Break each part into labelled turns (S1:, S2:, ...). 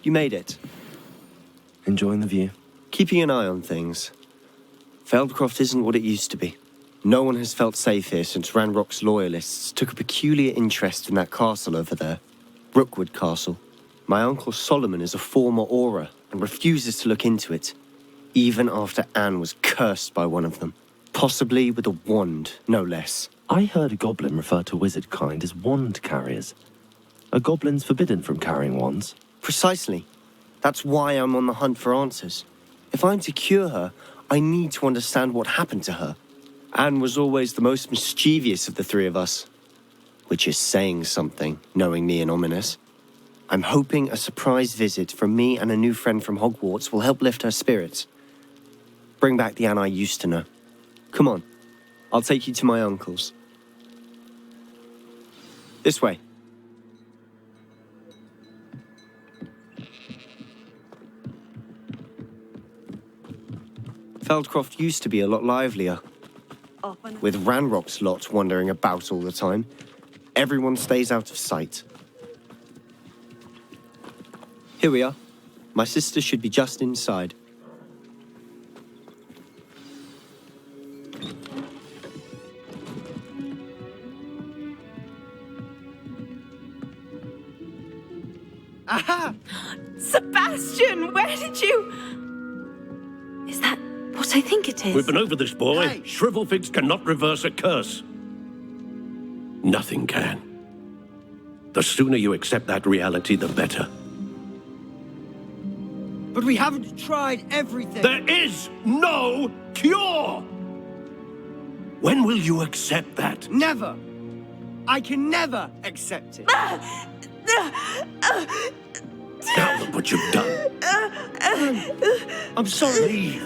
S1: You made it.
S2: Enjoying the view?
S1: Keeping an eye on things. Feldcroft isn't what it used to be. No one has felt safe here since Ranrock's loyalists took a peculiar interest in that castle over there. Rookwood Castle. My uncle Solomon is a former Auror and refuses to look into it, even after Anne was cursed by one of them. Possibly with a wand, no less.
S2: I heard a goblin refer to wizard kind as wand carriers. Are goblins forbidden from carrying wands?
S1: Precisely. That's why I'm on the hunt for answers. If I'm to cure her, I need to understand what happened to her. Anne was always the most mischievous of the three of us. Which is saying something, knowing me and Ominous. I'm hoping a surprise visit from me and a new friend from Hogwarts will help lift her spirits. Bring back the Anne I used to know. Come on, I'll take you to my uncle's. This way. Feldcroft used to be a lot livelier. With Ranrock's lot wandering about all the time, everyone stays out of sight. Here we are. My sister should be just inside.
S3: Aha!
S4: Sebastian, where did you... Is that what I think it is?
S5: We've been over this, boy.
S3: Hey.
S5: Shrivelfigs cannot reverse a curse. Nothing can. The sooner you accept that reality, the better.
S3: But we haven't tried everything.
S5: There is no cure! When will you accept that?
S3: Never. I can never accept it.
S5: Now look what you've done.
S3: I'm sorry.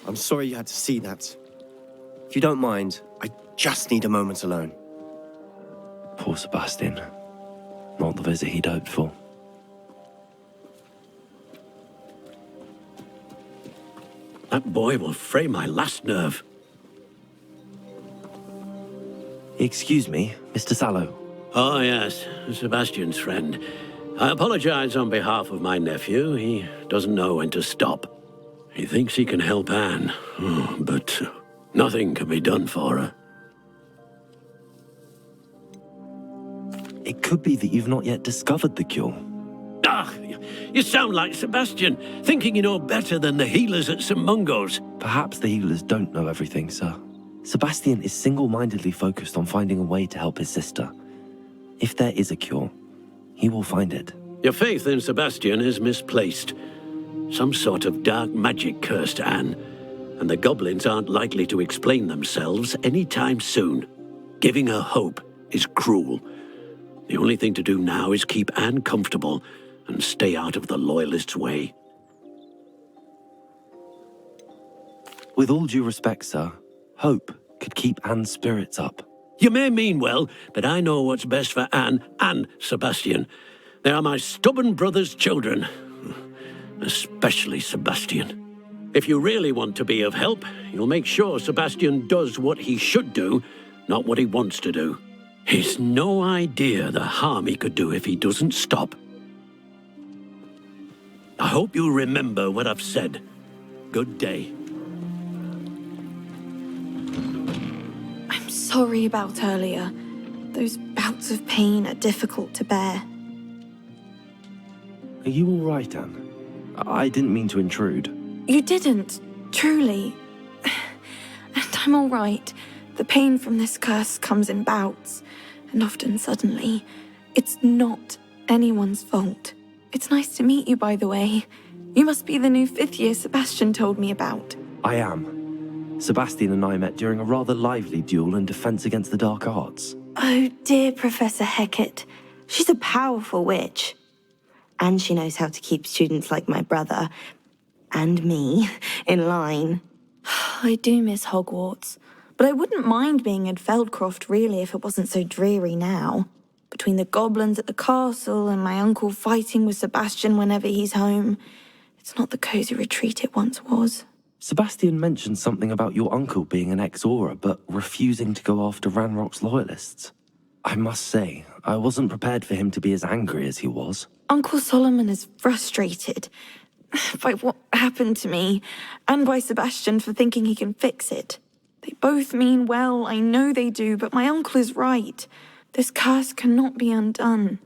S1: I'm sorry you had to see that. If you don't mind, I just need a moment alone.
S2: Poor Sebastian. Not the visit he'd hoped for.
S5: That boy will fray my last nerve.
S2: Excuse me, Mr. Sallow.
S5: Oh, yes, Sebastian's friend. I apologize on behalf of my nephew. He doesn't know when to stop. He thinks he can help Anne, but nothing can be done for her.
S2: It could be that you've not yet discovered the cure.
S5: Ah, you sound like Sebastian, thinking you know better than the healers at St. Mungo's.
S2: Perhaps the healers don't know everything, sir. Sebastian is single-mindedly focused on finding a way to help his sister. If there is a cure, he will find it.
S5: Your faith in Sebastian is misplaced. Some sort of dark magic cursed Anne, and the goblins aren't likely to explain themselves anytime soon. Giving her hope is cruel. The only thing to do now is keep Anne comfortable and stay out of the Loyalists' way.
S2: With all due respect, sir, hope could keep Anne's spirits up.
S5: You may mean well, but I know what's best for Anne and Sebastian. They are my stubborn brother's children. Especially Sebastian. If you really want to be of help, you'll make sure Sebastian does what he should do, not what he wants to do. He's no idea the harm he could do if he doesn't stop. I hope you'll remember what I've said. Good day.
S4: I'm sorry about earlier. Those bouts of pain are difficult to bear.
S2: Are you all right, Anne? I didn't mean to intrude.
S4: You didn't, truly. And I'm all right. The pain from this curse comes in bouts, and often suddenly. It's not anyone's fault. It's nice to meet you, by the way. You must be the new fifth year Sebastian told me about.
S2: I am. Sebastian and I met during a rather lively duel in defense against the dark arts.
S6: Oh, dear Professor Hecat. She's a powerful witch. And she knows how to keep students like my brother, and me, in line.
S4: I do miss Hogwarts, but I wouldn't mind being in Feldcroft, really, if it wasn't so dreary now. Between the goblins at the castle and my uncle fighting with Sebastian whenever he's home, it's not the cozy retreat it once was.
S2: Sebastian mentioned something about your uncle being an ex-Aura, but refusing to go after Ranrock's loyalists. I must say, I wasn't prepared for him to be as angry as he was.
S4: Uncle Solomon is frustrated by what happened to me, and by Sebastian for thinking he can fix it. They both mean well, I know they do, but my uncle is right. This curse cannot be undone.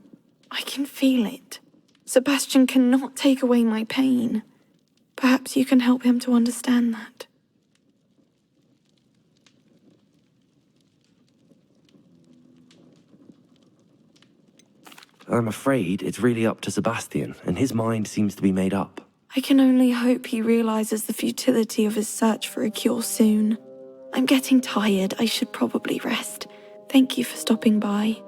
S4: I can feel it. Sebastian cannot take away my pain. Perhaps you can help him to understand that.
S2: I'm afraid it's really up to Sebastian, and his mind seems to be made up.
S4: I can only hope he realizes the futility of his search for a cure soon. I'm getting tired. I should probably rest. Thank you for stopping by.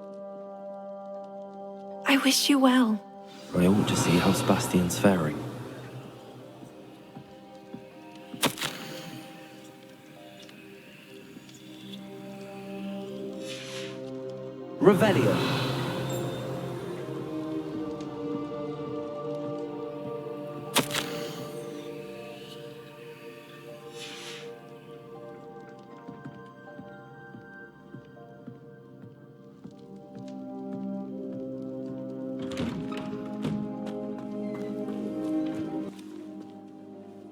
S4: I wish you well.
S2: I ought to see how Sebastian's faring.
S3: Revelio.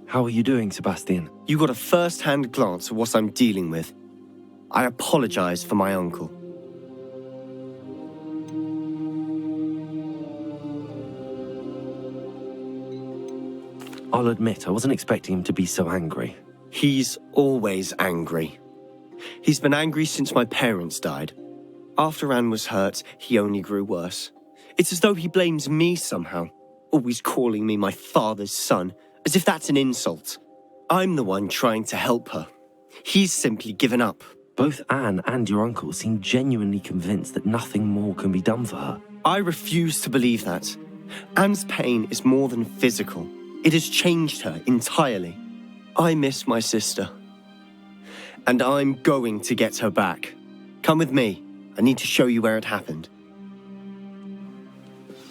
S2: How are you doing, Sebastian?
S1: You got a first-hand glance at what I'm dealing with. I apologize for my uncle.
S2: I'll admit, I wasn't expecting him to be so angry.
S1: He's always angry. He's been angry since my parents died. After Anne was hurt, he only grew worse. It's as though he blames me somehow, always calling me my father's son, as if that's an insult. I'm the one trying to help her. He's simply given up.
S2: Both Anne and your uncle seem genuinely convinced that nothing more can be done for her.
S1: I refuse to believe that. Anne's pain is more than physical. It has changed her entirely. I miss my sister. And I'm going to get her back. Come with me. I need to show you where it happened.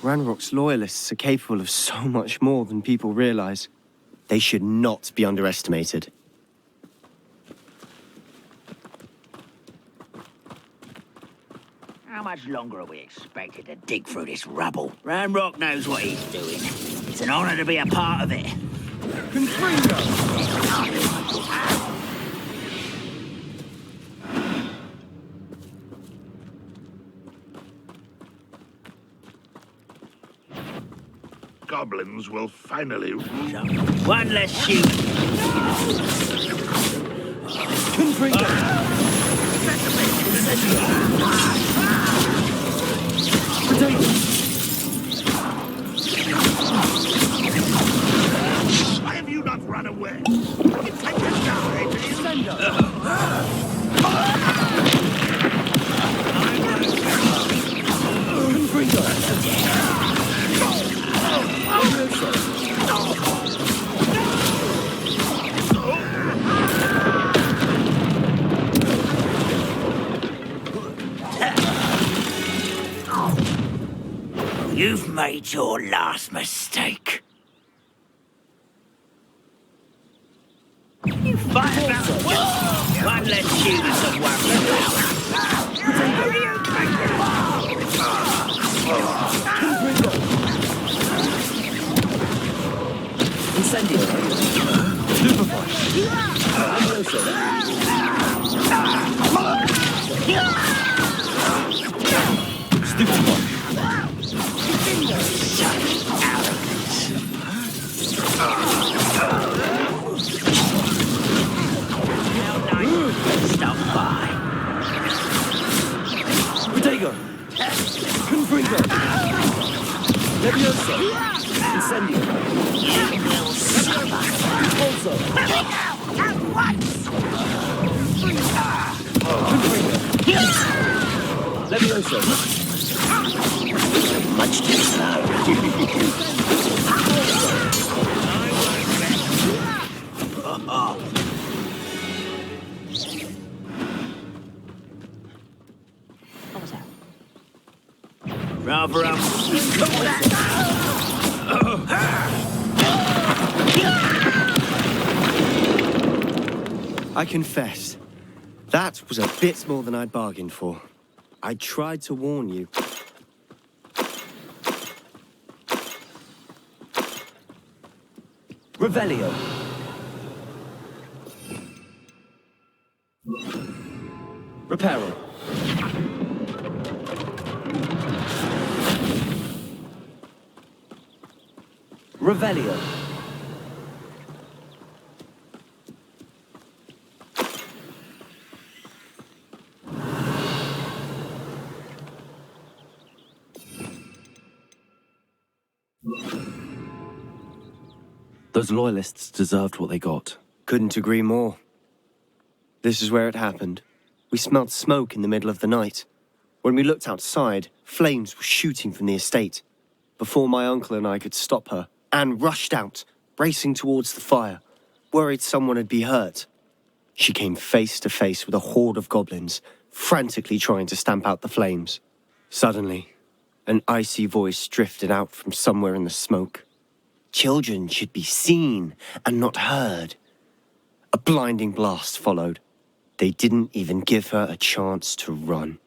S1: Ranrock's loyalists are capable of so much more than people realize. They should not be underestimated.
S7: How much longer are we expected to dig through this rubble? Ranrock knows what he's doing. It's an honor to be a part of it.
S8: Goblins will finally rule.
S7: One less shoot.
S8: Why have you not run away? It's like this now,
S7: You've made your last mistake. You fight about one less human to worry about. Who do you think you are?
S3: Incendio.
S7: Stop by.
S3: Protego. Confringo. Levioso. Incendio.
S7: You will suffer.
S3: Also.
S7: At once.
S3: Levioso.
S7: Much too slow. Rather
S1: I confess, that was a bit more than I'd bargained for. I tried to warn you.
S2: Revelio. Reparo. Revelio. Those loyalists deserved what they got.
S1: Couldn't agree more. This is where it happened. We smelled smoke in the middle of the night. When we looked outside, flames were shooting from the estate. Before my uncle and I could stop her, Anne rushed out, racing towards the fire, worried someone had been hurt. She came face to face with a horde of goblins, frantically trying to stamp out the flames. Suddenly, an icy voice drifted out from somewhere in the smoke. Children should be seen and not heard. A blinding blast followed. They didn't even give her a chance to run.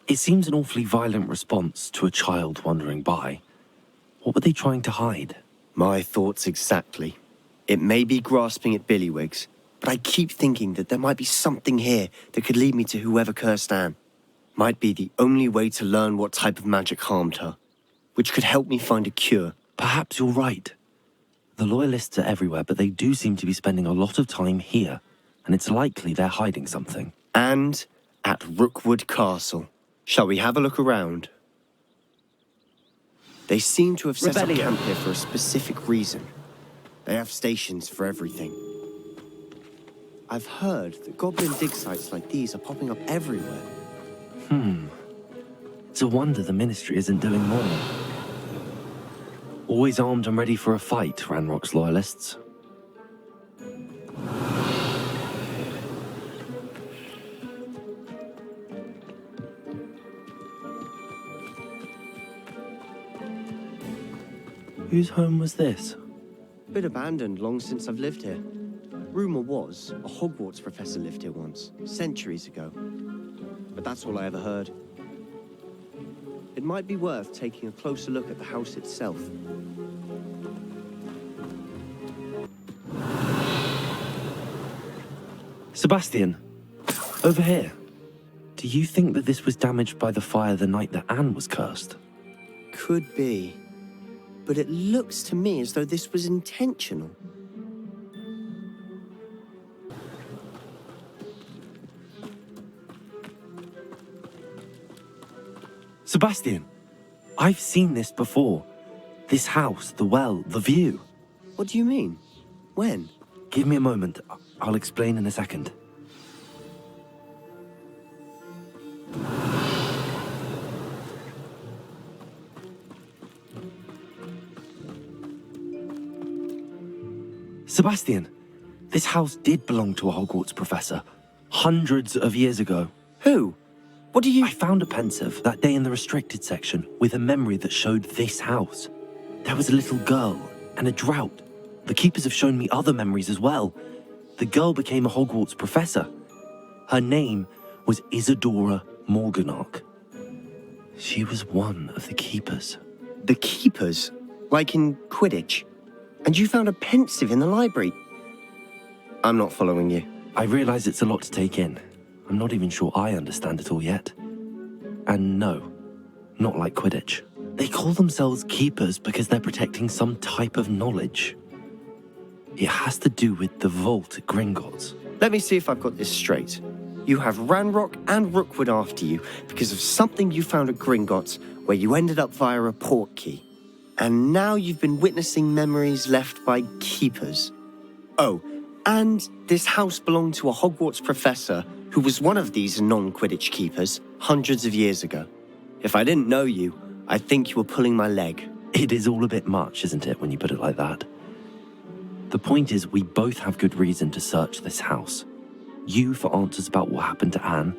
S2: It seems an awfully violent response to a child wandering by. What were they trying to hide?
S1: My thoughts exactly. It may be grasping at Billywigs, but I keep thinking that there might be something here that could lead me to whoever cursed Anne. Might be the only way to learn what type of magic harmed her, which could help me find a cure.
S2: Perhaps you're right. The Loyalists are everywhere, but they do seem to be spending a lot of time here, and it's likely they're hiding something.
S1: And at Rookwood Castle. Shall we have a look around? They seem to have set up camp here for a specific reason. They have stations for everything. I've heard that goblin dig sites like these are popping up everywhere.
S2: It's a wonder the Ministry isn't doing more. Always armed and ready for a fight, Ranrock's Loyalists. Whose home was this?
S1: Been abandoned long since I've lived here. Rumor was a Hogwarts professor lived here once, centuries ago. But that's all I ever heard. It might be worth taking a closer look at the house itself.
S2: Sebastian, over here. Do you think that this was damaged by the fire the night that Anne was cursed?
S1: Could be. But it looks to me as though this was intentional.
S2: Sebastian, I've seen this before. This house, the well, the view.
S1: What do you mean? When?
S2: Give me a moment. I'll explain in a second. Sebastian, this house did belong to a Hogwarts professor, hundreds of years ago.
S1: Who? What do you...
S2: I found a pensive that day in the restricted section with a memory that showed this house. There was a little girl and a drought. The keepers have shown me other memories as well. The girl became a Hogwarts professor. Her name was Isadora Morganach. She was one of the keepers.
S1: The keepers? Like in Quidditch? And you found a pensive in the library? I'm not following you.
S2: I realize it's a lot to take in. I'm not even sure I understand it all yet. And no, not like Quidditch. They call themselves keepers because they're protecting some type of knowledge. It has to do with the vault at Gringotts.
S1: Let me see if I've got this straight. You have Ranrock and Rookwood after you because of something you found at Gringotts where you ended up via a portkey. And now you've been witnessing memories left by keepers. Oh, and this house belonged to a Hogwarts professor who was one of these non-Quidditch keepers hundreds of years ago. If I didn't know you, I'd think you were pulling my leg.
S2: It is all a bit much, isn't it, when you put it like that? The point is, we both have good reason to search this house. You for answers about what happened to Anne,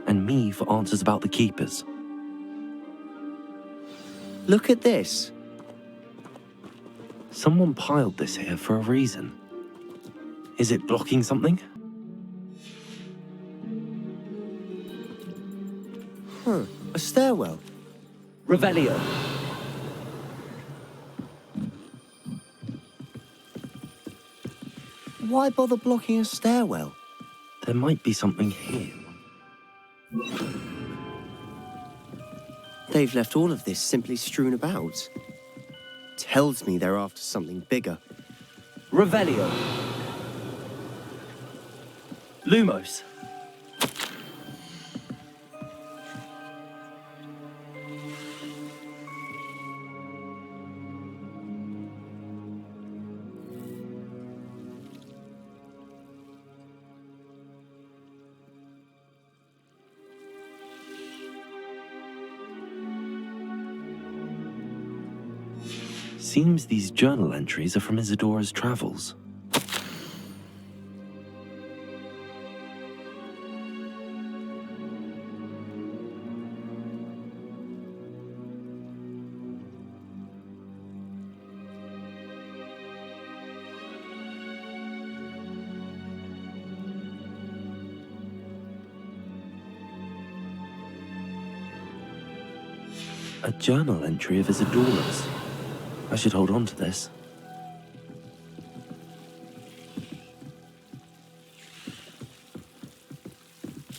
S2: and me for answers about the keepers.
S1: Look at this.
S2: Someone piled this here for a reason. Is it blocking something?
S1: A stairwell.
S2: Revelio.
S1: Why bother blocking a stairwell?
S2: There might be something here.
S1: They've left all of this simply strewn about. Tells me they're after something bigger.
S2: Revelio. Lumos. Seems these journal entries are from Isadora's travels. A journal entry of Isadora's. I should hold on to this.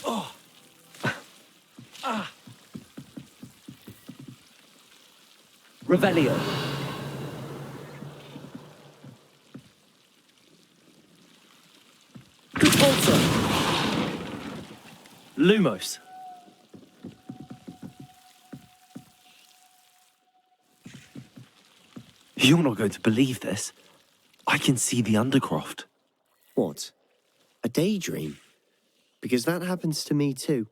S2: Oh. Revelio. Lumos. You're not going to believe this. I can see the Undercroft.
S1: What? A daydream? Because that happens to me too.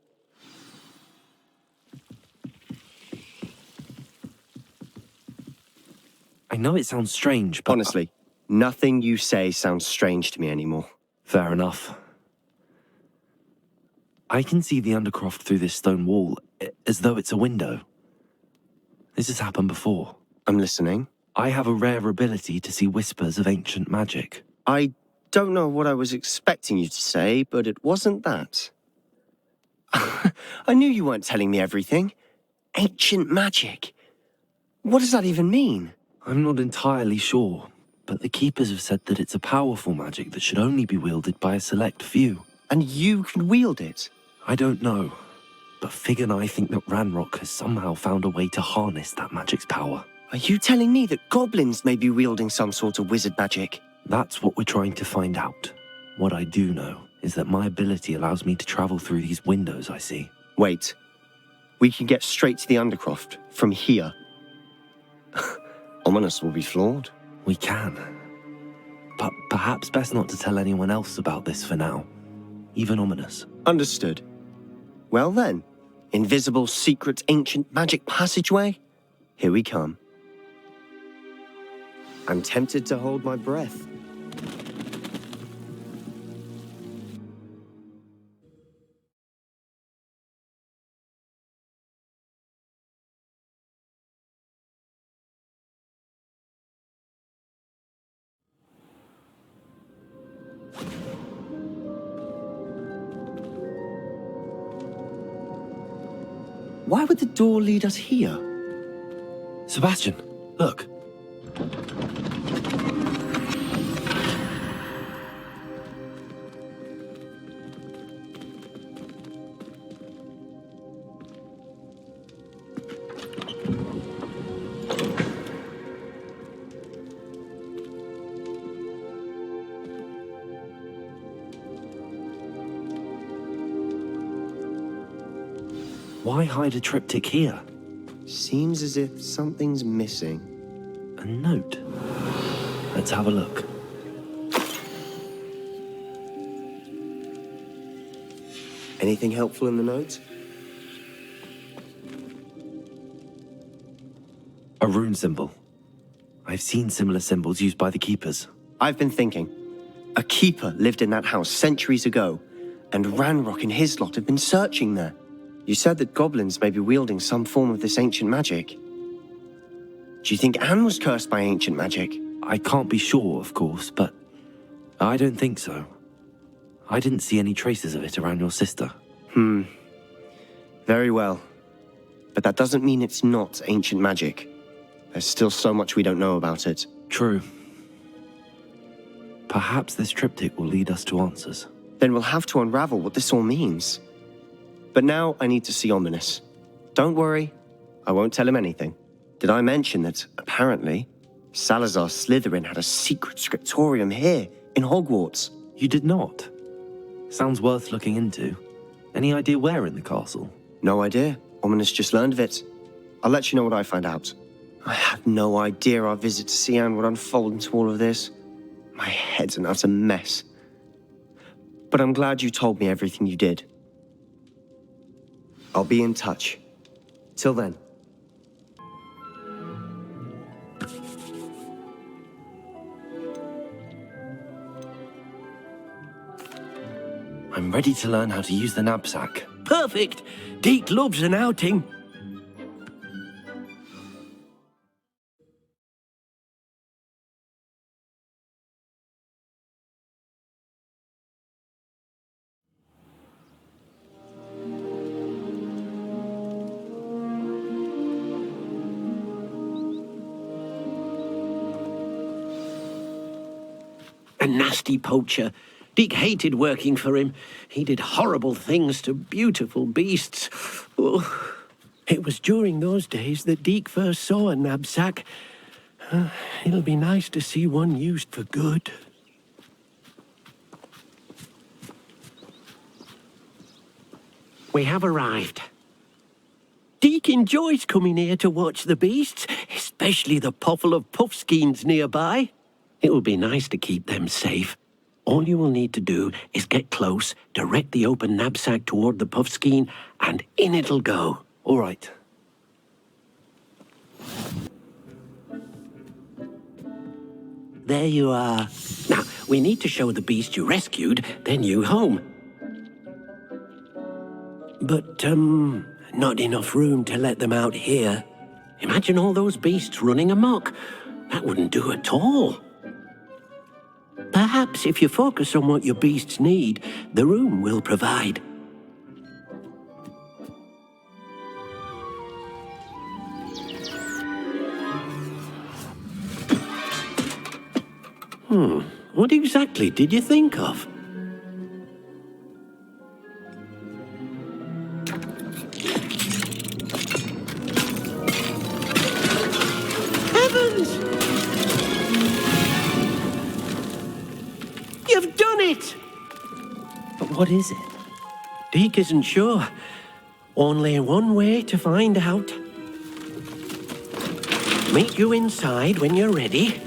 S2: I know it sounds strange, but...
S1: Honestly, nothing you say sounds strange to me anymore.
S2: Fair enough. I can see the Undercroft through this stone wall, as though it's a window. This has happened before.
S1: I'm listening.
S2: I have a rare ability to see whispers of ancient magic.
S1: I don't know what I was expecting you to say, but it wasn't that. I knew you weren't telling me everything. Ancient magic. What does that even mean?
S2: I'm not entirely sure, but the Keepers have said that it's a powerful magic that should only be wielded by a select few.
S1: And you can wield it?
S2: I don't know, but Fig and I think that Ranrock has somehow found a way to harness that magic's power.
S1: Are you telling me that goblins may be wielding some sort of wizard magic?
S2: That's what we're trying to find out. What I do know is that my ability allows me to travel through these windows I see.
S1: Wait. We can get straight to the Undercroft from here. Ominous will be floored.
S2: We can. But perhaps best not to tell anyone else about this for now. Even Ominous.
S1: Understood. Well then, invisible, secret, ancient magic passageway? Here we come. I'm tempted to hold my breath. Why would the door lead us here?
S2: Sebastian, look. Why hide a triptych here?
S1: Seems as if something's missing.
S2: A note. Let's have a look.
S1: Anything helpful in the note?
S2: A rune symbol. I've seen similar symbols used by the Keepers.
S1: I've been thinking. A keeper lived in that house centuries ago, and Ranrock and his lot have been searching there. You said that goblins may be wielding some form of this ancient magic. Do you think Anne was cursed by ancient magic?
S2: I can't be sure, of course, but I don't think so. I didn't see any traces of it around your sister.
S1: Very well. But that doesn't mean it's not ancient magic. There's still so much we don't know about it.
S2: True. Perhaps this triptych will lead us to answers.
S1: Then we'll have to unravel what this all means. But now I need to see Ominous. Don't worry, I won't tell him anything. Did I mention that, apparently, Salazar Slytherin had a secret scriptorium here, in Hogwarts?
S2: You did not? Sounds worth looking into. Any idea where in the castle?
S1: No idea. Ominous just learned of it. I'll let you know what I find out. I had no idea our visit to Cian would unfold into all of this. My head's an utter mess. But I'm glad you told me everything you did. I'll be in touch. Till then.
S2: I'm ready to learn how to use the knapsack.
S5: Perfect! Deke loves an outing. A nasty poacher. Deke hated working for him. He did horrible things to beautiful beasts. Oh. It was during those days that Deke first saw a knapsack. It'll be nice to see one used for good. We have arrived. Deke enjoys coming here to watch the beasts, especially the poffle of puffskeins nearby. It will be nice to keep them safe. All you will need to do is get close, direct the open knapsack toward the puffskein, and in it'll go.
S2: All right.
S5: There you are. Now, we need to show the beast you rescued their new home. But, not enough room to let them out here. Imagine all those beasts running amok. That wouldn't do at all. Perhaps if you focus on what your beasts need, the room will provide. What exactly did you think of? Heavens! You've done it!
S2: But what is it?
S5: Deke isn't sure. Only one way to find out. Meet you inside when you're ready.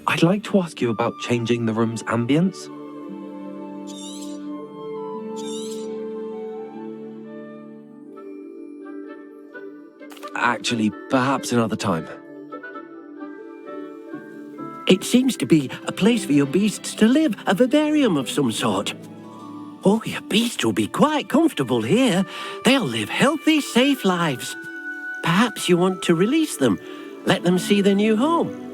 S2: I'd like to ask you about changing the room's ambience. Actually, perhaps another time.
S5: It seems to be a place for your beasts to live, a vivarium of some sort. Oh, your beasts will be quite comfortable here. They'll live healthy, safe lives. Perhaps you want to release them, let them see their new home.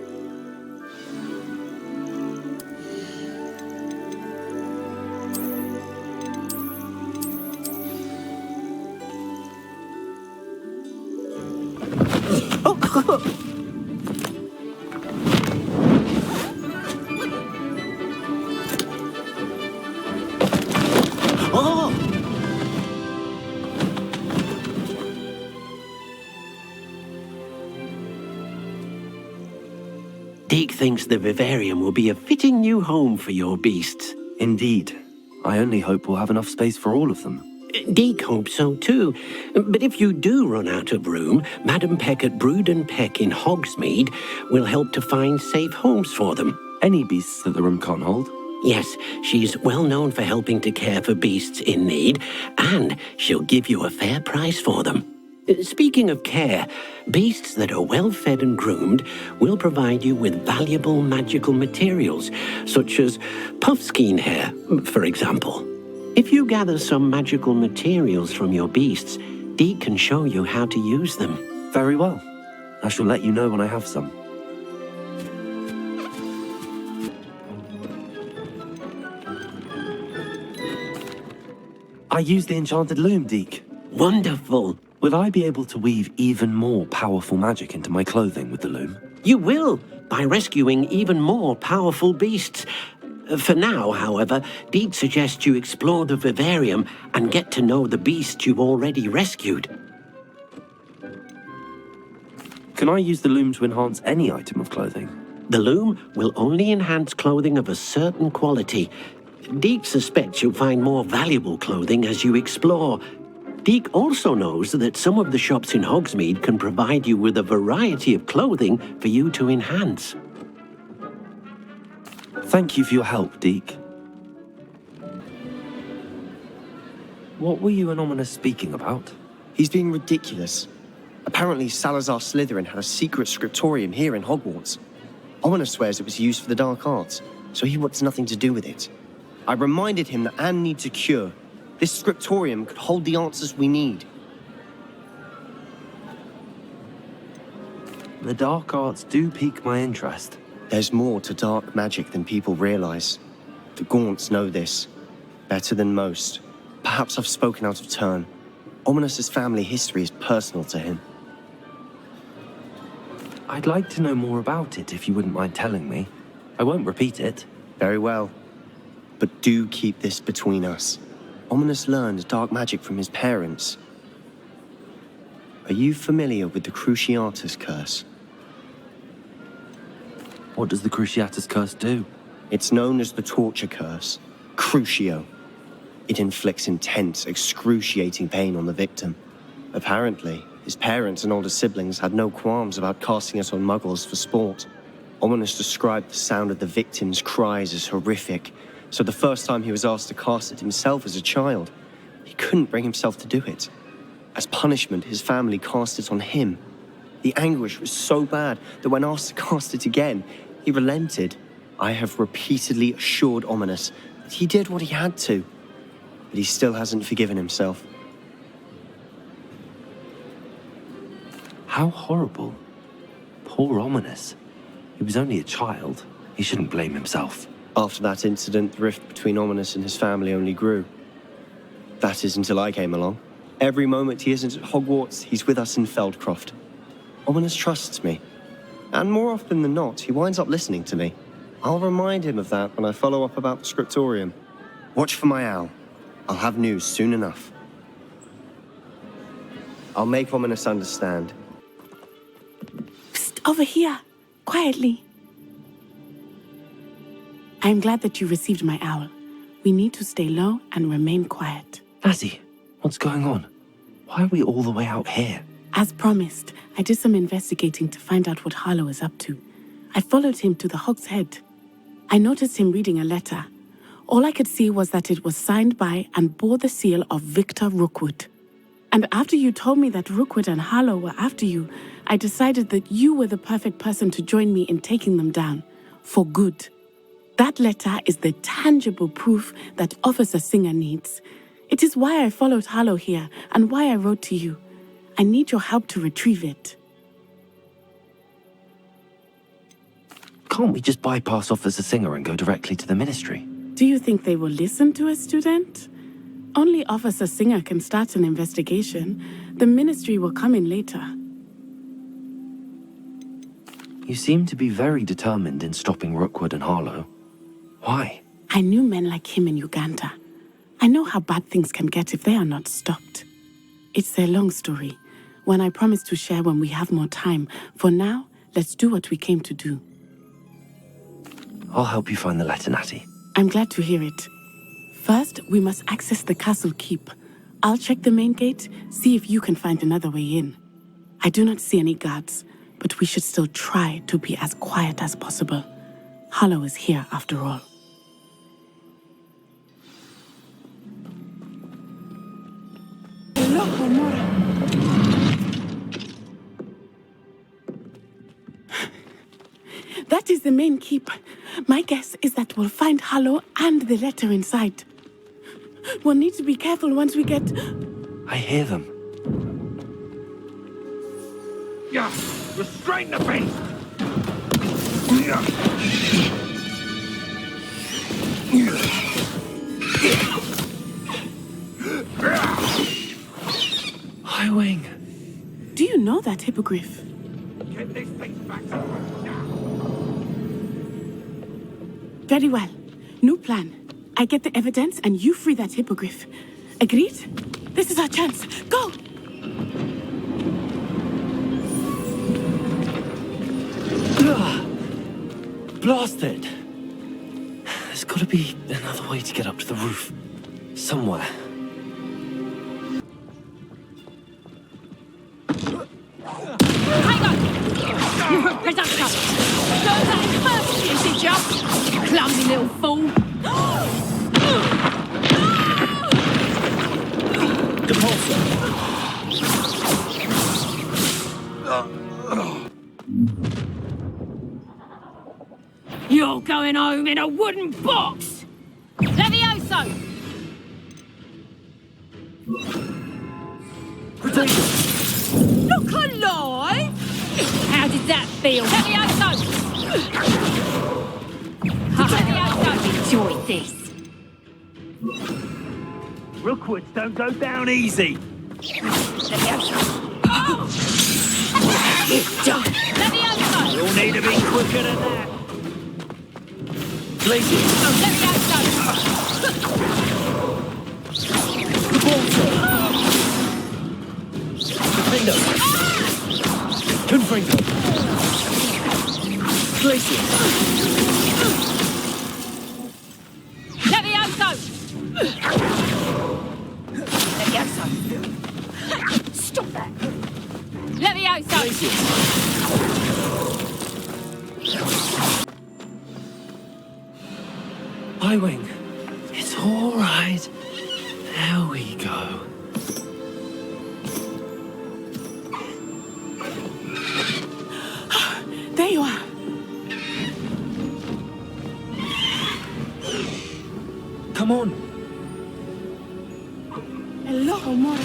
S5: Deke thinks the vivarium will be a fitting new home for your beasts.
S2: Indeed. I only hope we'll have enough space for all of them.
S5: Deke hopes so too. But if you do run out of room, Madam Peck at Brood and Peck in Hogsmeade will help to find safe homes for them.
S2: Any beasts that the room can't hold?
S5: Yes, she's well known for helping to care for beasts in need, and she'll give you a fair price for them. Speaking of care, beasts that are well fed and groomed will provide you with valuable magical materials, such as puffskein hair, for example. If you gather some magical materials from your beasts, Deke can show you how to use them.
S2: Very well. I shall let you know when I have some. I use the enchanted loom, Deke.
S5: Wonderful.
S2: Will I be able to weave even more powerful magic into my clothing with the loom?
S5: You will, by rescuing even more powerful beasts. For now, however, Deke suggests you explore the vivarium and get to know the beasts you've already rescued.
S2: Can I use the loom to enhance any item of clothing?
S5: The loom will only enhance clothing of a certain quality. Deke suspects you'll find more valuable clothing as you explore. Deke also knows that some of the shops in Hogsmeade can provide you with a variety of clothing for you to enhance.
S2: Thank you for your help, Deke. What were you and Ominous speaking about?
S1: He's being ridiculous. Apparently, Salazar Slytherin had a secret scriptorium here in Hogwarts. Ominous swears it was used for the dark arts, so he wants nothing to do with it. I reminded him that Anne needs a cure. This scriptorium could hold the answers we need.
S2: The dark arts do pique my interest.
S1: There's more to dark magic than people realize. The Gaunts know this. Better than most. Perhaps I've spoken out of turn. Ominous's family history is personal to him.
S2: I'd like to know more about it if you wouldn't mind telling me. I won't repeat it.
S1: Very well. But do keep this between us. Ominous learned dark magic from his parents. Are you familiar with the Cruciatus curse?
S2: What does the Cruciatus curse do?
S1: It's known as the torture curse, Crucio. It inflicts intense, excruciating pain on the victim. Apparently, his parents and older siblings had no qualms about casting it on muggles for sport. Ominous described the sound of the victim's cries as horrific, so the first time he was asked to cast it himself as a child, he couldn't bring himself to do it. As punishment, his family cast it on him. The anguish was so bad that when asked to cast it again, he relented. I have repeatedly assured Ominous that he did what he had to, but he still hasn't forgiven himself.
S2: How horrible. Poor Ominous. He was only a child. He shouldn't blame himself.
S1: After that incident, the rift between Ominous and his family only grew. That is until I came along. Every moment he isn't at Hogwarts, he's with us in Feldcroft. Ominous trusts me. And more often than not, he winds up listening to me. I'll remind him of that when I follow up about the scriptorium. Watch for my owl. I'll have news soon enough. I'll make Ominous understand.
S9: Psst, over here. Quietly. I'm glad that you received my owl. We need to stay low and remain quiet.
S2: Nazzy, what's going on? Why are we all the way out here?
S9: As promised, I did some investigating to find out what Harlow is up to. I followed him to the Hog's Head. I noticed him reading a letter. All I could see was that it was signed by and bore the seal of Victor Rookwood. And after you told me that Rookwood and Harlow were after you, I decided that you were the perfect person to join me in taking them down. For good. That letter is the tangible proof that Officer Singer needs. It is why I followed Harlow here and why I wrote to you. I need your help to retrieve it.
S2: Can't we just bypass Officer Singer and go directly to the Ministry?
S9: Do you think they will listen to a student? Only Officer Singer can start an investigation. The Ministry will come in later.
S2: You seem to be very determined in stopping Rookwood and Harlow. Why?
S9: I knew men like him in Uganda. I know how bad things can get if they are not stopped. It's a long story, one I promise to share when we have more time. For now, let's do what we came to do.
S2: I'll help you find the letter, Natty.
S9: I'm glad to hear it. First, we must access the castle keep. I'll check the main gate, see if you can find another way in. I do not see any guards, but we should still try to be as quiet as possible. Harlow is here after all. That is the main keep. My guess is that we'll find Harlow and the letter inside. We'll need to be careful once we get...
S2: I hear them.
S8: Yeah, restrain the beast!
S2: High Wing.
S9: Do you know that, Hippogriff?
S8: Get this thing back to work now!
S9: Very well. New plan. I get the evidence and you free that Hippogriff. Agreed? This is our chance. Go!
S2: Blasted! There's got to be another way to get up to the roof. Somewhere.
S10: Hang on! You're a presumption! Learn that in first, did ya? Clumsy little fool!
S2: Depulsor!
S10: You're going home in a wooden box! Levioso! Look alive! How did that feel? Levioso! Levioso! Enjoy this!
S3: Rookwoods don't go down easy.
S10: Levioso! It's done! Levioso!
S3: You'll need to be quicker than that.
S2: Glacier!
S10: Levioso!
S2: Depulsor! Defender! Confringo! Glacier!
S10: Levioso! Levioso! Stop that! Levioso!
S2: Glacier! High Wing. It's all right. There we go.
S9: There you are.
S2: Come on.
S9: Hello, amore.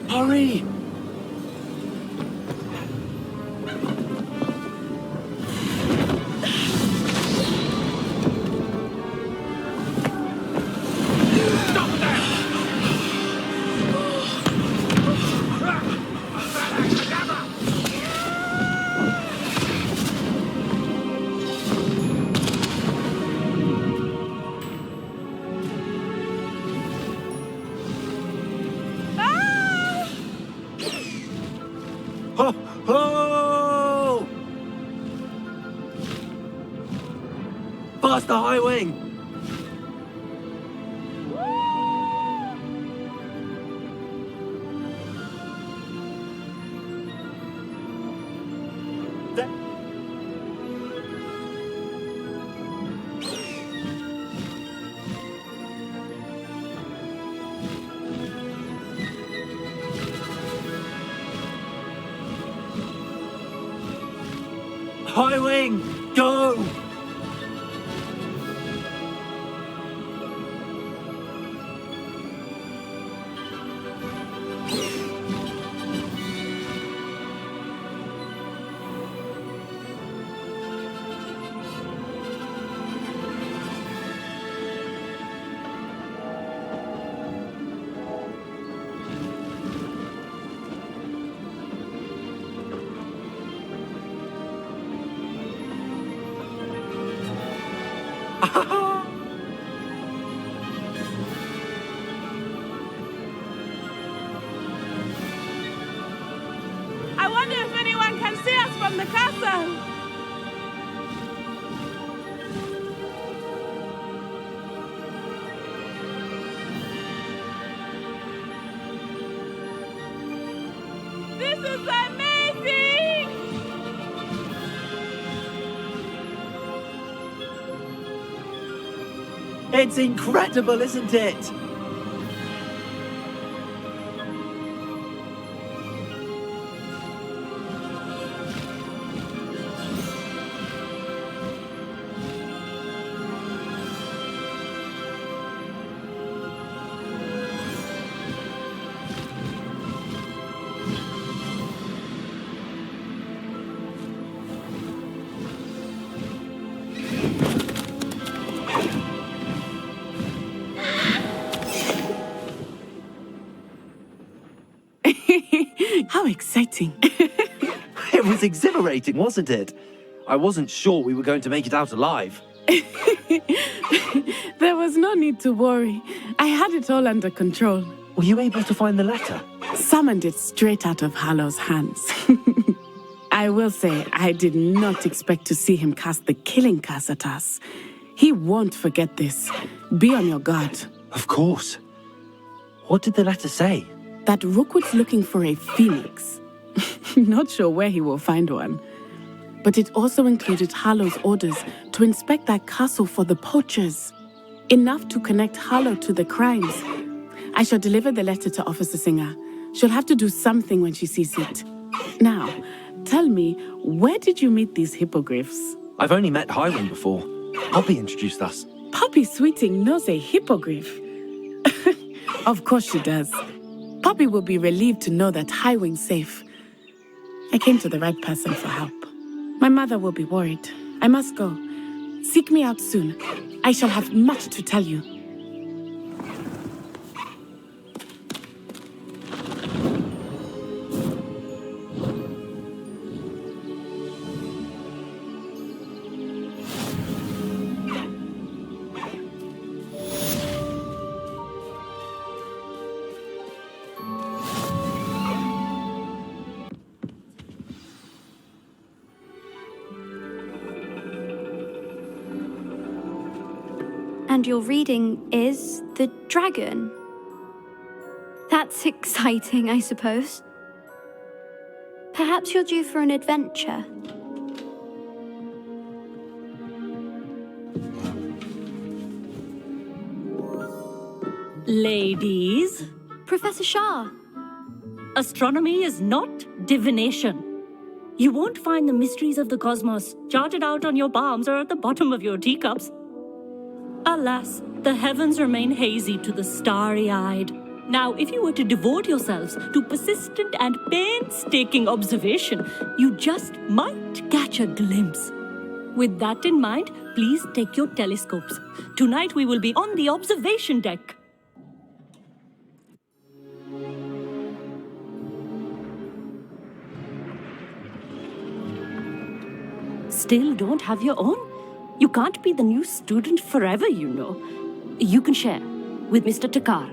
S2: Hurry! Ho! Ho! Faster, High Wing! High Wing, go!
S9: I wonder if anyone can see us from the castle. This is amazing!
S2: It's incredible, isn't it?
S9: How exciting.
S2: It was exhilarating, wasn't it? I wasn't sure we were going to make it out alive.
S9: There was no need to worry. I had it all under control.
S2: Were you able to find the letter?
S9: Summoned it straight out of Harlow's hands. I will say, I did not expect to see him cast the killing curse at us. He won't forget this. Be on your guard.
S2: Of course. What did the letter say?
S9: That Rookwood's looking for a phoenix. Not sure where he will find one. But it also included Harlow's orders to inspect that castle for the poachers. Enough to connect Harlow to the crimes. I shall deliver the letter to Officer Singer. She'll have to do something when she sees it. Now, tell me, where did you meet these hippogriffs?
S2: I've only met Highwing before. Poppy introduced us.
S9: Poppy Sweeting knows a hippogriff. Of course she does. Poppy will be relieved to know that Highwing's safe. I came to the right person for help. My mother will be worried. I must go. Seek me out soon. I shall have much to tell you.
S11: And your reading is The Dragon. That's exciting, I suppose. Perhaps you're due for an adventure.
S10: Ladies,
S11: Professor Shah.
S10: astronomy is not divination. You won't find the mysteries of the cosmos charted out on your palms or at the bottom of your teacups. Alas, the heavens remain hazy to the starry-eyed. Now, if you were to devote yourselves to persistent and painstaking observation, you just might catch a glimpse. With that in mind, please take your telescopes. Tonight we will be on the observation deck. Still don't have your own? You can't be the new student forever, you know. You can share with Mr. Takar.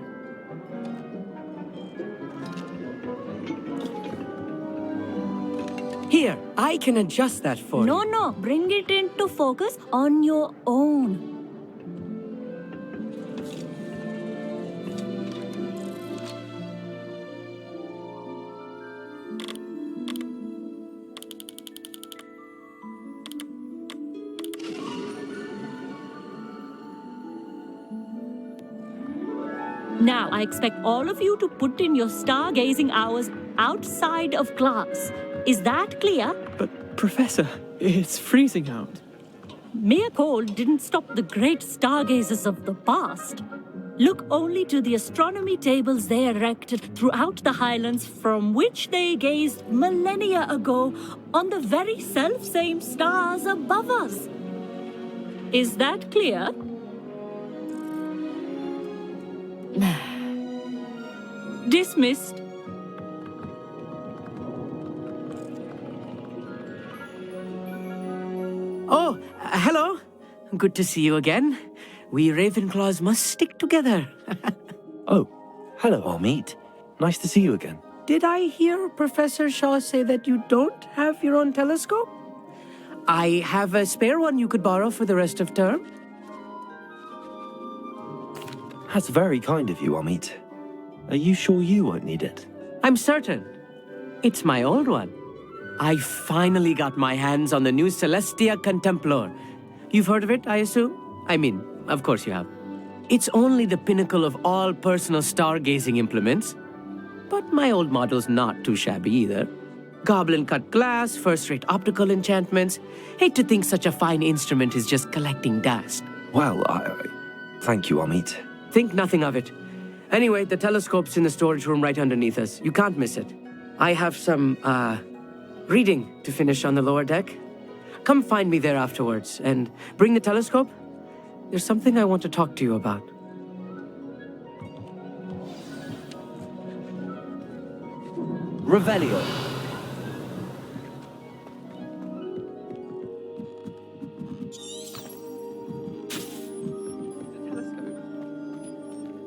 S3: Here, I can adjust that for you.
S10: No, bring it into focus on your own. Now, I expect all of you to put in your stargazing hours outside of class. Is that clear?
S12: But, Professor, it's freezing out.
S10: Mere cold didn't stop the great stargazers of the past. Look only to the astronomy tables they erected throughout the highlands from which they gazed millennia ago on the very self-same stars above us. Is that clear? Dismissed.
S3: Oh, hello. Good to see you again. We Ravenclaws must stick together.
S2: Oh, hello, Amit. Nice to see you again.
S3: Did I hear Professor Shaw say that you don't have your own telescope? I have a spare one you could borrow for the rest of term.
S2: That's very kind of you, Amit. Are you sure you won't need it?
S3: I'm certain. It's my old one. I finally got my hands on the new Celestia Contemplar. You've heard of it, I assume? I mean, of course you have. It's only the pinnacle of all personal stargazing implements. But my old model's not too shabby either. Goblin-cut glass, first-rate optical enchantments. Hate to think such a fine instrument is just collecting dust.
S2: Well, thank you, Amit.
S3: Think nothing of it. Anyway, the telescope's in the storage room right underneath us. You can't miss it. I have some, reading to finish on the lower deck. Come find me there afterwards, and bring the telescope. There's something I want to talk to you about.
S2: Revelio.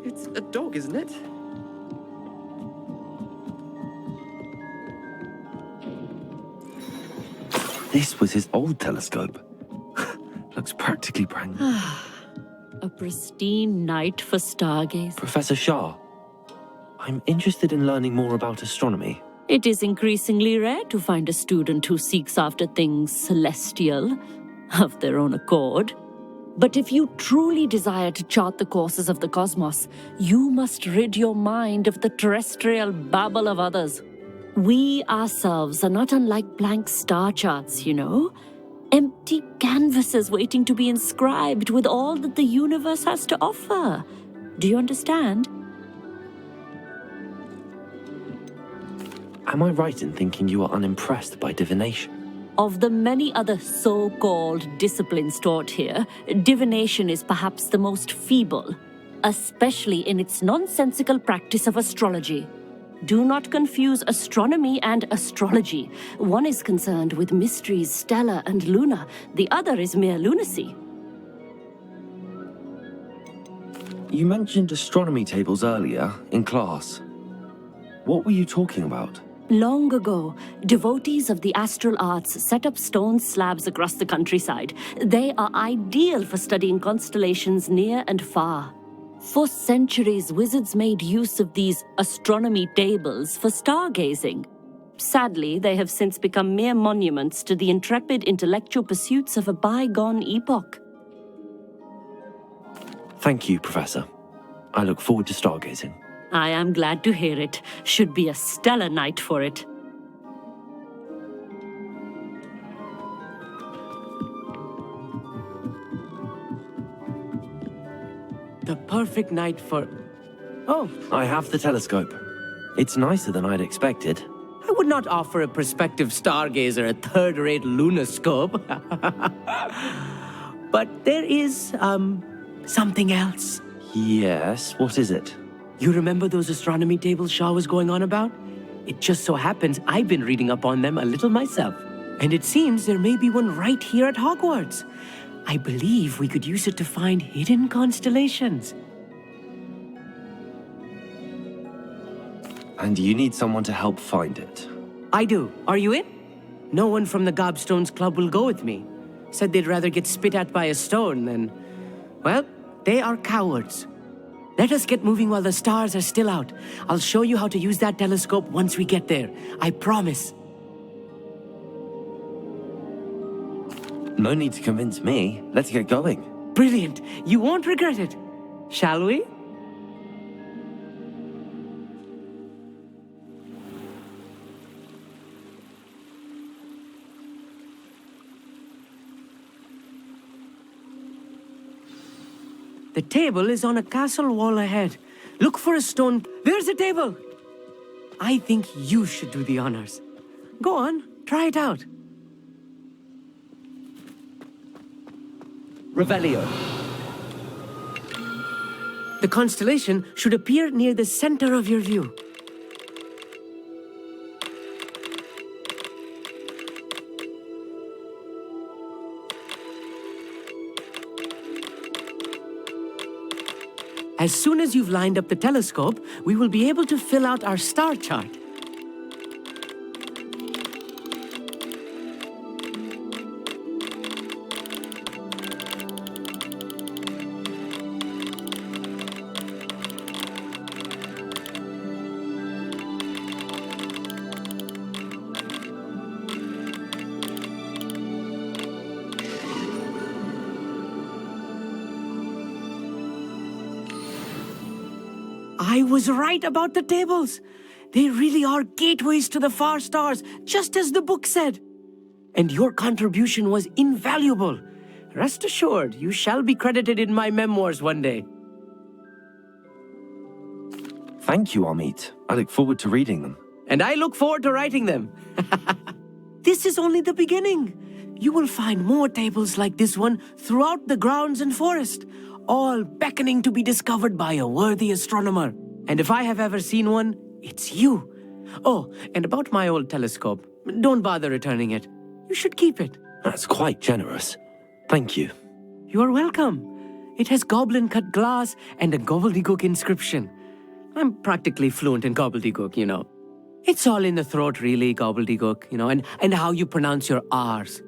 S12: It's a dog, isn't it?
S2: This was his old telescope. Looks practically brand new.
S10: A pristine night for stargaze.
S2: Professor Shah, I'm interested in learning more about astronomy.
S10: It is increasingly rare to find a student who seeks after things celestial, of their own accord. But if you truly desire to chart the courses of the cosmos, you must rid your mind of the terrestrial babble of others. We ourselves are not unlike blank star charts, you know. Empty canvases waiting to be inscribed with all that the universe has to offer. Do you understand?
S2: Am I right in thinking you are unimpressed by divination?
S10: Of the many other so-called disciplines taught here, divination is perhaps the most feeble, especially in its nonsensical practice of astrology. Do not confuse astronomy and astrology. One is concerned with mysteries stellar and lunar, the other is mere lunacy.
S2: You mentioned astronomy tables earlier, in class. What were you talking about?
S10: Long ago, devotees of the astral arts set up stone slabs across the countryside. They are ideal for studying constellations near and far. For centuries, wizards made use of these astronomy tables for stargazing. Sadly, they have since become mere monuments to the intrepid intellectual pursuits of a bygone epoch.
S2: Thank you, Professor. I look forward to stargazing.
S10: I am glad to hear it. Should be a stellar night for it.
S3: The perfect night for...
S2: Oh, I have the telescope. It's nicer than I'd expected.
S3: I would not offer a prospective stargazer a third-rate lunoscope. But there is, something else.
S2: Yes, what is it?
S3: You remember those astronomy tables Shaw was going on about? It just so happens I've been reading up on them a little myself. And it seems there may be one right here at Hogwarts. I believe we could use it to find hidden constellations.
S2: And you need someone to help find it.
S3: I do. Are you in? No one from the Gobstones Club will go with me. Said they'd rather get spit at by a stone than... Well, they are cowards. Let us get moving while the stars are still out. I'll show you how to use that telescope once we get there. I promise.
S2: No need to convince me. Let's get going.
S3: Brilliant. You won't regret it. Shall we? The table is on a castle wall ahead. Look for a stone. There's a table. I think you should do the honors. Go on, try it out.
S2: Revelio.
S3: The constellation should appear near the center of your view. As soon as you've lined up the telescope, we will be able to fill out our star chart. I was right about the tables. They really are gateways to the far stars, just as the book said. And your contribution was invaluable. Rest assured, you shall be credited in my memoirs one day.
S2: Thank you, Amit. I look forward to reading them.
S3: And I look forward to writing them. This is only the beginning. You will find more tables like this one throughout the grounds and forest, all beckoning to be discovered by a worthy astronomer. And if I have ever seen one, it's you. Oh, and about my old telescope. Don't bother returning it. You should keep it.
S2: That's quite generous. Thank you.
S3: You are welcome. It has goblin-cut glass and a gobbledygook inscription. I'm practically fluent in gobbledygook, you know. It's all in the throat, really, gobbledygook, you know, and how you pronounce your R's.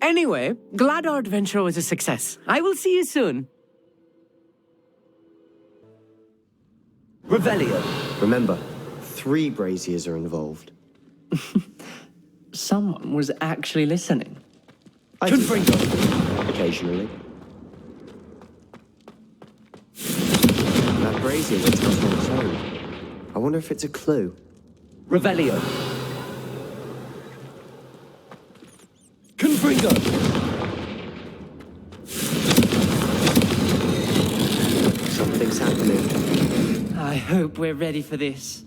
S3: Anyway, glad our adventure was a success. I will see you soon.
S2: Revelio.
S1: Remember, 3 braziers are involved.
S12: Someone was actually listening.
S1: I Confringo. Occasionally. That brazier went off on its own. I wonder if it's a clue.
S2: Revelio. Confringo.
S1: Something's happening.
S12: I hope we're ready for this.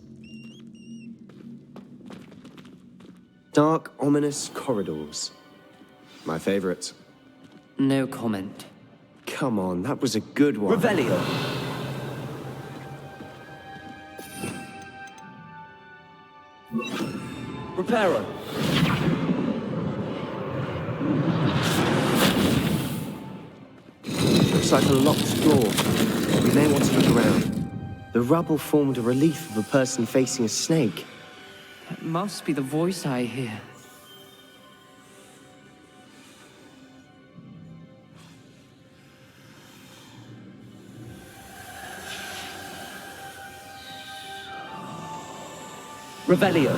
S1: Dark, ominous corridors. My favorite.
S12: No comment.
S1: Come on, that was a good one.
S2: Revelio. Reparo.
S1: Looks like a locked door. We may want to look around. The rubble formed a relief of a person facing a snake.
S12: That must be the voice I hear.
S2: Revelio.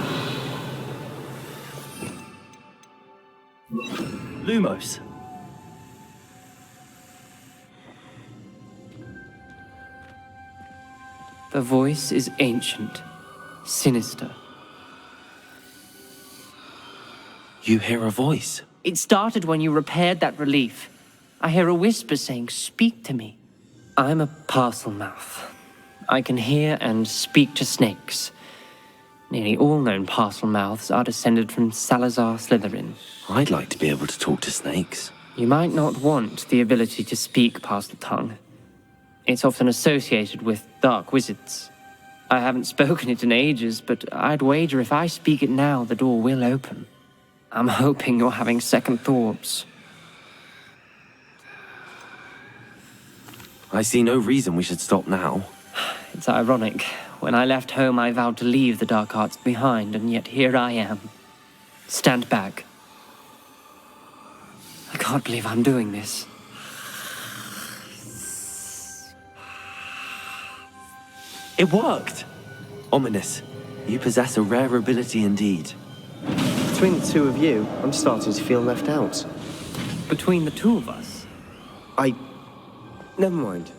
S2: Lumos.
S12: The voice is ancient, sinister.
S2: You hear a voice.
S12: It started when you repaired that relief. I hear a whisper saying, "Speak to me." I'm a parcel mouth. I can hear and speak to snakes. Nearly all known parcel mouths are descended from Salazar Slytherin.
S2: I'd like to be able to talk to snakes.
S12: You might not want the ability to speak parcel tongue. It's often associated with dark wizards. I haven't spoken it in ages, but I'd wager if I speak it now, the door will open. I'm hoping you're having second thoughts.
S2: I see no reason we should stop now.
S12: It's ironic. When I left home, I vowed to leave the dark arts behind, and yet here I am. Stand back. I can't believe I'm doing this.
S2: It worked! Ominous. You possess a rare ability indeed.
S1: Between the two of you, I'm starting to feel left out.
S12: Between the two of us?
S1: Never mind.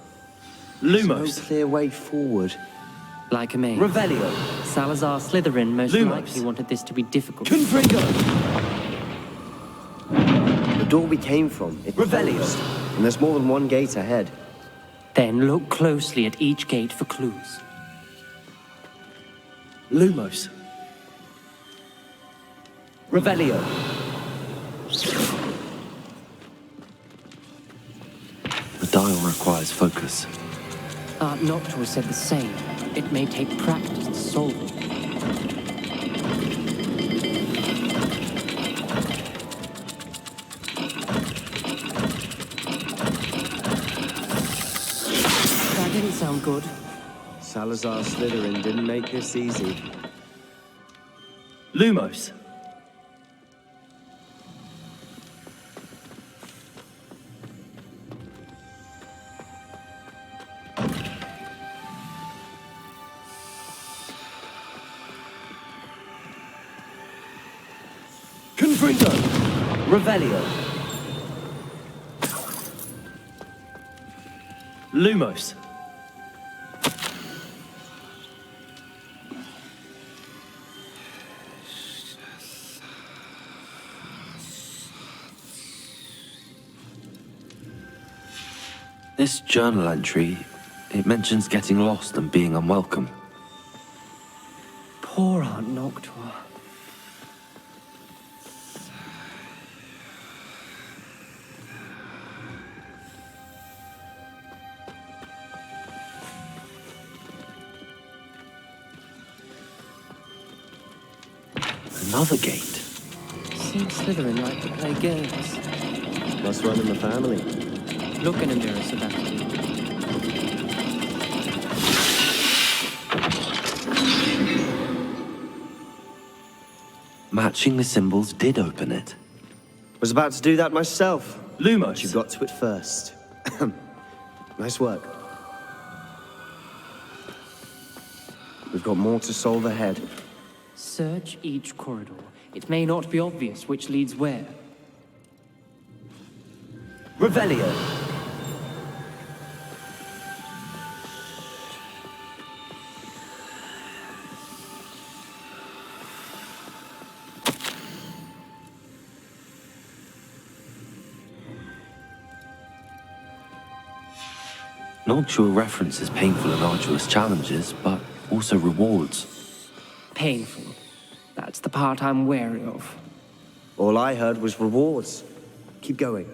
S2: Lumos.
S1: There's no clear way forward.
S12: Like a maid.
S2: Revelio.
S12: Salazar Slytherin most
S2: Lumos.
S12: likely wanted this to be difficult.
S2: Confringo.
S1: The door we came from, it
S2: Revelio.
S1: closed, and there's more than one gate ahead.
S12: Then look closely at each gate for clues.
S2: Lumos. Revelio. The dial requires focus.
S12: Art Noctua said the same. It may take practice to solve it. That didn't sound good.
S1: Salazar Slytherin didn't make this easy.
S2: Lumos. Confringo. Revelio. Lumos. This journal entry, it mentions getting lost and being unwelcome.
S12: Poor Aunt Noctua.
S2: another gate.
S12: Seems Slytherin like to play games.
S1: Must run in the family.
S12: Look in a mirror, Sebastian.
S2: Matching the symbols did open it.
S1: Was about to do that myself.
S2: Lumos!
S1: You got to it first. Nice work. We've got more to solve ahead.
S12: Search each corridor. It may not be obvious which leads where.
S2: Revelio! Noctua references painful and arduous challenges, but also rewards.
S12: Painful. That's the part I'm wary of.
S1: All I heard was rewards. Keep going.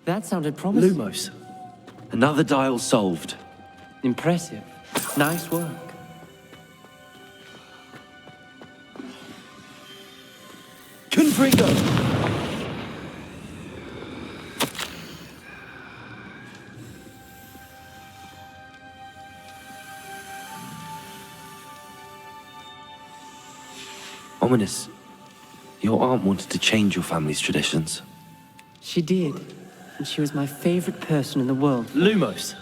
S12: That sounded promising.
S2: Lumos. Another dial solved.
S12: Impressive. Nice work.
S2: Confringo! Ominous. Your aunt wanted to change your family's traditions.
S12: She did. And she was my favorite person in the world.
S2: Lumos.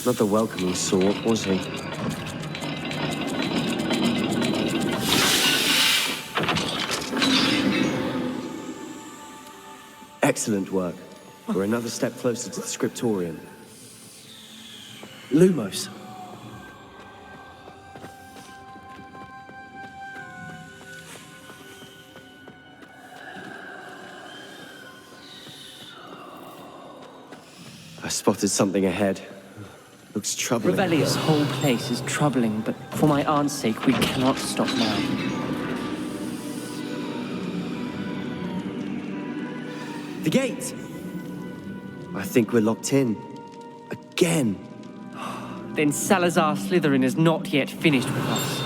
S1: Not the welcoming sort, was he? Excellent work. We're another step closer to the scriptorium.
S2: Lumos.
S1: I spotted something ahead. Looks troubling.
S12: This whole place is troubling, but for my aunt's sake, we cannot stop now.
S1: The gate! I think we're locked in. Again.
S12: Then Salazar Slytherin is not yet finished with us.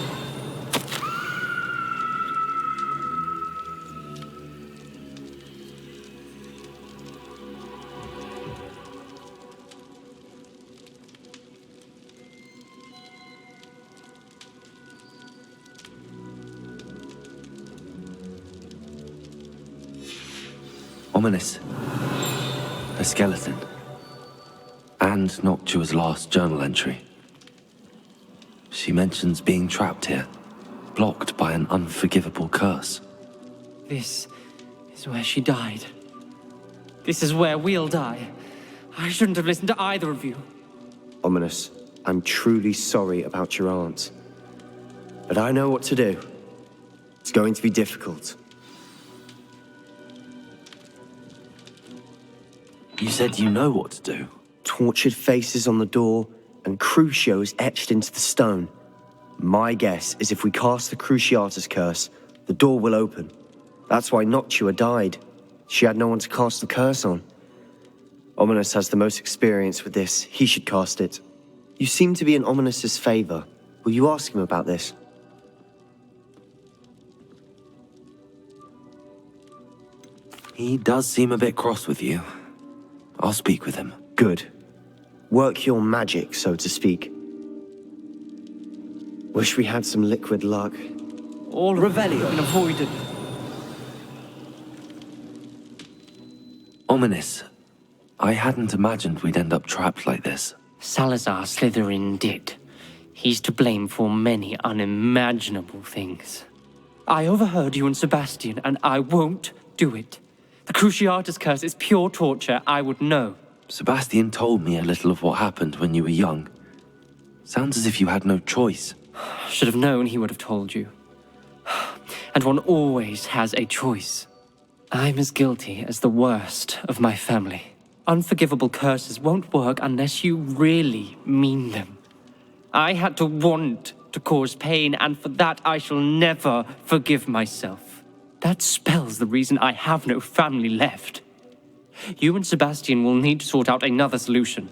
S2: Ominous. A skeleton. And Noctua's last journal entry. She mentions being trapped here, blocked by an unforgivable curse.
S12: This is where she died. This is where we'll die. I shouldn't have listened to either of you.
S1: Ominous, I'm truly sorry about your aunt. But I know what to do. It's going to be difficult.
S2: You said you know what to do.
S1: Tortured faces on the door, and Crucio is etched into the stone. My guess is if we cast the Cruciatus curse, the door will open. That's why Noctua died. She had no one to cast the curse on. Ominous has the most experience with this. He should cast it. You seem to be in Ominous's favor. Will you ask him about this?
S2: He does seem a bit cross with you. I'll speak with him.
S1: Good. Work your magic, so to speak. Wish we had some liquid luck.
S12: All Revelio been avoided.
S2: Ominous. I hadn't imagined we'd end up trapped like this.
S12: Salazar Slytherin did. He's to blame for many unimaginable things. I overheard you and Sebastian, and I won't do it. The Cruciatus curse is pure torture, I would know.
S2: Sebastian told me a little of what happened when you were young. Sounds as if you had no choice.
S12: Should have known he would have told you. And one always has a choice. I'm as guilty as the worst of my family. Unforgivable curses won't work unless you really mean them. I had to want to cause pain, and for that I shall never forgive myself. That spells the reason I have no family left. You and Sebastian will need to sort out another solution.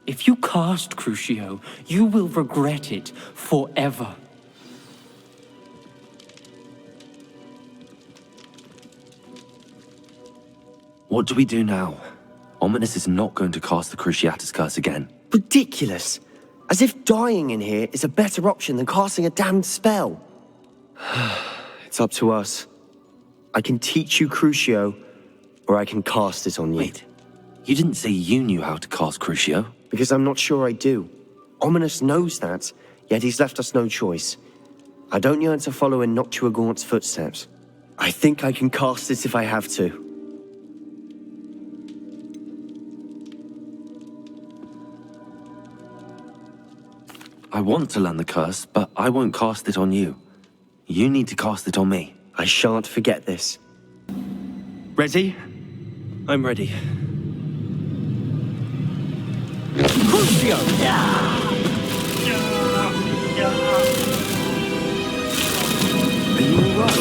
S12: If you cast Crucio, you will regret it forever.
S2: What do we do now? Ominous is not going to cast the Cruciatus curse again.
S1: Ridiculous. As if dying in here is a better option than casting a damned spell. It's up to us. I can teach you Crucio, or I can cast it on you.
S2: Wait, you didn't say you knew how to cast Crucio?
S1: Because I'm not sure I do. Ominous knows that, yet he's left us no choice. I don't yearn to follow in Noctuagaunt's footsteps. I think I can cast it if I have to.
S2: I want to learn the curse, but I won't cast it on you. You need to cast it on me.
S1: I shan't forget this. Ready? I'm ready. Crucio! Are you alright?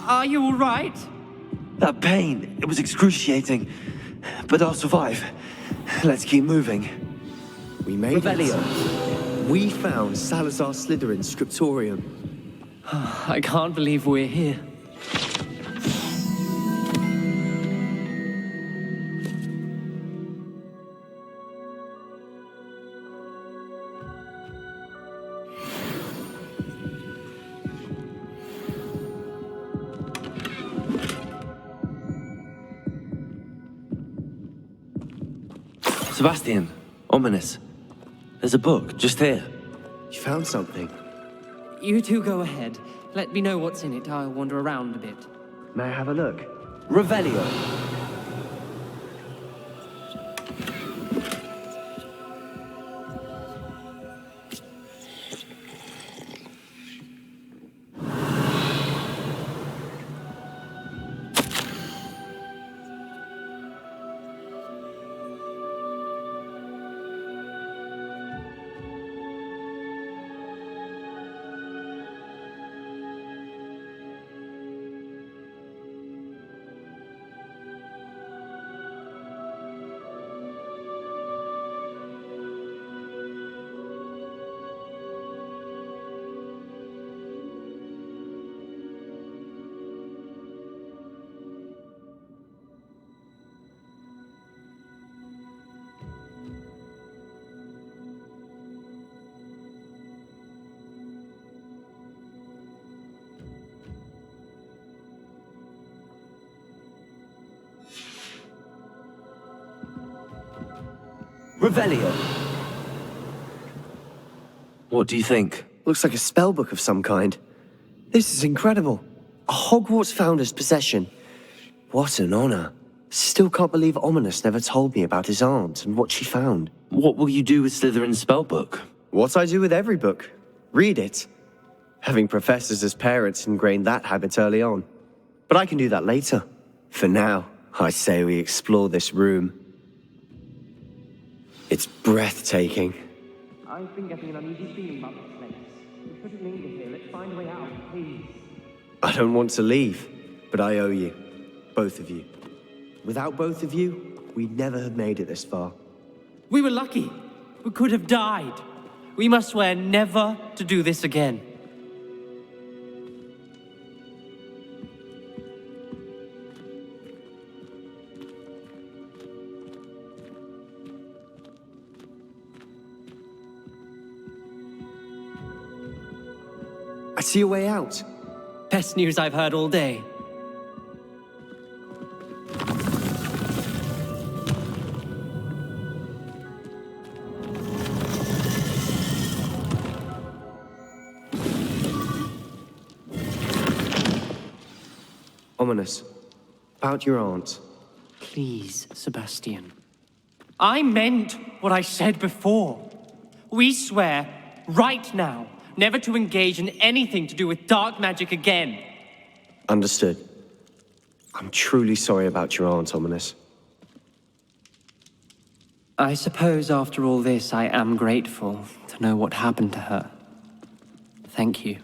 S12: Are you all right?
S2: That pain, it was excruciating. But I'll survive. Let's keep moving.
S1: We made
S2: Revelio.
S1: it. We found Salazar Slytherin's scriptorium.
S12: I can't believe we're here.
S2: Sebastian, Ominous. There's a book just here.
S1: You found something.
S12: You two go ahead. Let me know what's in it. I'll wander around a bit.
S1: May I have a look?
S2: Revelio. Revelio. What do you think?
S1: Looks like a spellbook of some kind. This is incredible. A Hogwarts founder's possession. What an honor. Still can't believe Ominous never told me about his aunt and what she found.
S2: What will you do with Slytherin's spellbook?
S1: What I do with every book. Read it. Having professors as parents ingrained that habit early on. But I can do that later. For now, I say we explore this room. It's breathtaking.
S12: I've been getting an uneasy feeling about this place. We shouldn't linger here. Let's find a way out, please.
S1: I don't want to leave, but I owe you. Both of you. Without both of you, we'd never have made it this far.
S12: We were lucky. We could have died. We must swear never to do this again.
S1: I see a way out.
S3: Best news I've heard all day.
S1: Ominous. About your aunt.
S3: Please, Sebastian. I meant what I said before. We swear, right now, never to engage in anything to do with dark magic again.
S1: Understood. I'm truly sorry about your aunt, Ominous.
S12: I suppose after all this, I am grateful to know what happened to her. Thank you.